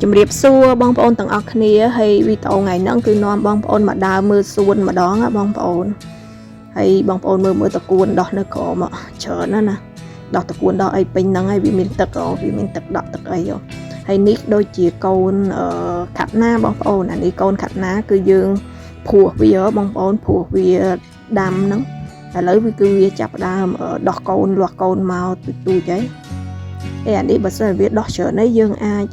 ជំរាបសួរបងប្អូនទាំងអស់គ្នាហើយវីដេអូថ្ងៃហ្នឹងគឺនាំបងប្អូនមកដើរមើលសួនម្ដងបងប្អូនហើយបងប្អូនមើលតកួនដោះនៅក្រោមច្រើនណាដោះតកួនដោះអីពេញហ្នឹងហើយវាមានទឹកវាមានទឹកដក់ទឹកអីហើយនេះដូចជាកូនខាត់ណាបងប្អូនអានេះកូនខាត់ណាគឺយើងព្រោះវាបងប្អូនព្រោះវាដាំហ្នឹងឥឡូវវាចាប់ដើមដោះកូនលាស់កូនមកទូចហើយអានេះបើសិនវាដោះច្រើនហើយយើងអាច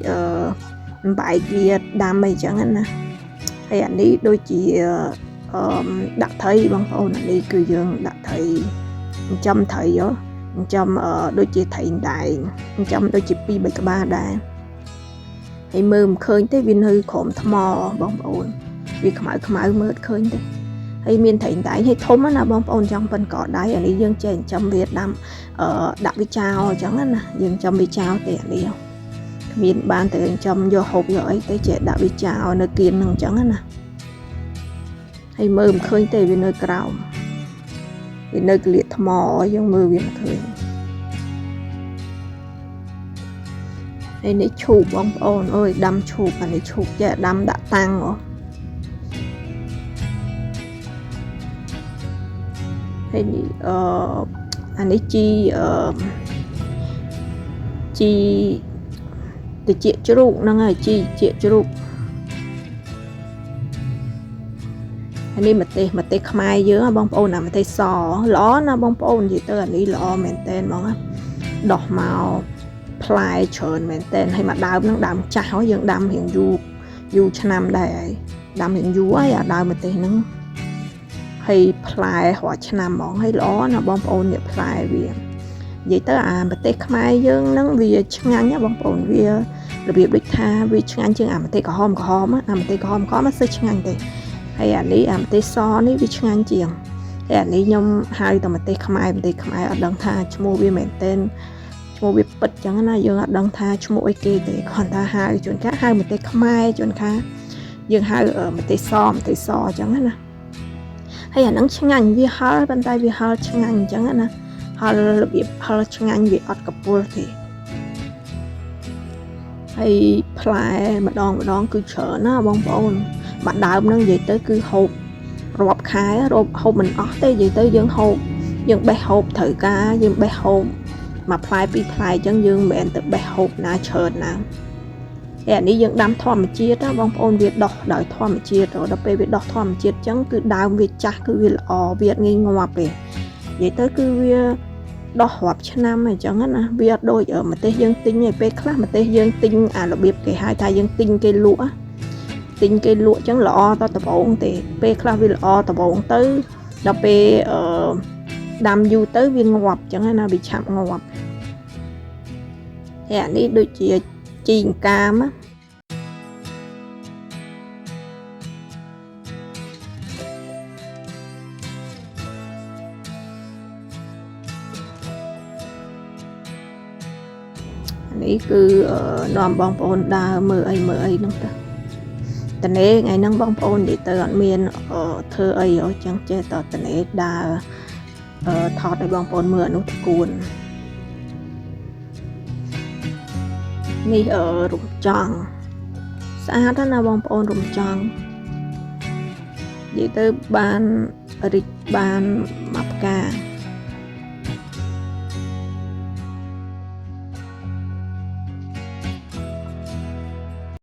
បែកវាដាំអីចឹងណាហើយអានេះដូចជាដាក់ត្រីបងប្អូនអានេះគឺយើងដាក់ត្រីចិញ្ចឹមត្រីចិញ្ចឹមដូចជាត្រីដែងចិញ្ចឹមដូចជា2 3ក្បាលដែរហើយមើលមិនឃើញទេវានៅក្រោមថ្មបងប្អូនវាខ្មៅមើលឃើញទេហើយមានត្រីដែងហើយធំណាបងប្អូនចង់ប៉ុនកដៃអានេះយើងចេះចិញ្ចឹមវាដាំដាក់វាចោលអញ្ចឹងណាយើងចិញ្ចឹមវាចោលទេអានេះមានបានតែចិញ្ចឹមយកហូបយកអីទៅចេះដាក់វាចោលនៅគៀនហ្នឹងអញ្ចឹងណាហើយមើលមិនឃើញទេវានៅក្រោមវានៅក្លៀកថ្មយើងមើលវាមិនឃើញហើយនេះឈូកបងប្អូនអើយដាំឈូកអានេះឈូកចេះដាំដាក់តាំងហើយនេះអានេះជីតិចជ្រូកហ្នឹងហើយជីជ្រូកអានេះម្ទេសខ្មែរយើងបងប្អូនម្ទេសសល្អណាបងប្អូននិយាយទៅអានេះល្អមែនតែនហ្មងដោះមកផ្លែច្រើនមែនតែនហើយមកដើមហ្នឹងដើមចាស់ហើយយើងដាំរៀងយូរឆ្នាំដែរហើយដាំរៀងយូរហើយអាដើមម្ទេសហ្នឹងហើយផ្លែរាល់ឆ្នាំហ្មងហើយល្អណាបងប្អូននេះផ្លែវានិយាយទៅអាម្ទេសខ្មែរយើងហ្នឹងវាឆ្ងាញ់ណាបងប្អូនវារបៀបដូចថាវាឆ្ងាញ់ជាងអាម្ទេសក្រហមអាម្ទេសក្រហមមិនសូវឆ្ងាញ់ទេហើយអានេះអាម្ទេសសនេះវាឆ្ងាញ់ជាងហើយអានេះខ្ញុំហៅតែម្ទេសខ្មែរអត់ដឹងថាឈ្មោះវាមែនទេឈ្មោះវាពិតចឹងណាយើងអត់ដឹងថាឈ្មោះអីគេទេគ្រាន់តែហៅជួនកាលហៅម្ទេសខ្មែរជួនកាលយើងហៅម្ទេសសអញ្ចឹងណាហើយអាហ្នឹងឆ្ងាញ់វាហឹរប៉ុន្តែវាហឹរឆ្ងាញ់អញ្ចឹងណាហឹររបៀបហឹរឆ្ងាញ់វាអត់កពុលទេហើយផ្លែម្ដងគឺច្រើនណាបងប្អូនបាត់ដើមហ្នឹងនិយាយទៅគឺហូបរាប់ខែហូបមិនអស់ទេនិយាយទៅយើងហូបយើងបេះហូបត្រូវការយើងបេះហូបមួយផ្លែ2ផ្លែអញ្ចឹងយើងមិនមែនទៅបេះហូបណាច្រើនណាអានេះយើងដាំធម្មជាតិណាបងប្អូនវាដោះដោយធម្មជាតិដល់ពេលវាដោះធម្មជាតិអញ្ចឹងគឺដើមវាចាស់គឺវាល្អវាអត់ងាយងាប់ទេនិយាយទៅគឺវាដោះរាប់ឆ្នាំអញ្ចឹងណាវាអត់ដូចម្ទេសយើងទិញឯពេលខ្លះម្ទេសយើងទិញអារបៀបគេហៅថាយើងទិញគេលក់អញ្ចឹងល្អតដំបងទេពេលខ្លះវាល្អដំបងទៅដល់ពេលដាំយូរទៅវាងាប់អញ្ចឹងណាវាឆាប់ងាប់ហើយអានេះដូចជាជីអង្កាមនេះគឺនាំបងប្អូនដើរមើលអីហ្នឹងទៅតនេថ្ងៃហ្នឹងបងប្អូននិយាយទៅអត់មានធ្វើអីចឹងចេះតតនេដើរថតឲ្យបងប្អូនមើលអនុតគួននេះរំចង់ស្អាតណាបងប្អូនរំចង់និយាយទៅបានរិចបានមកផ្កា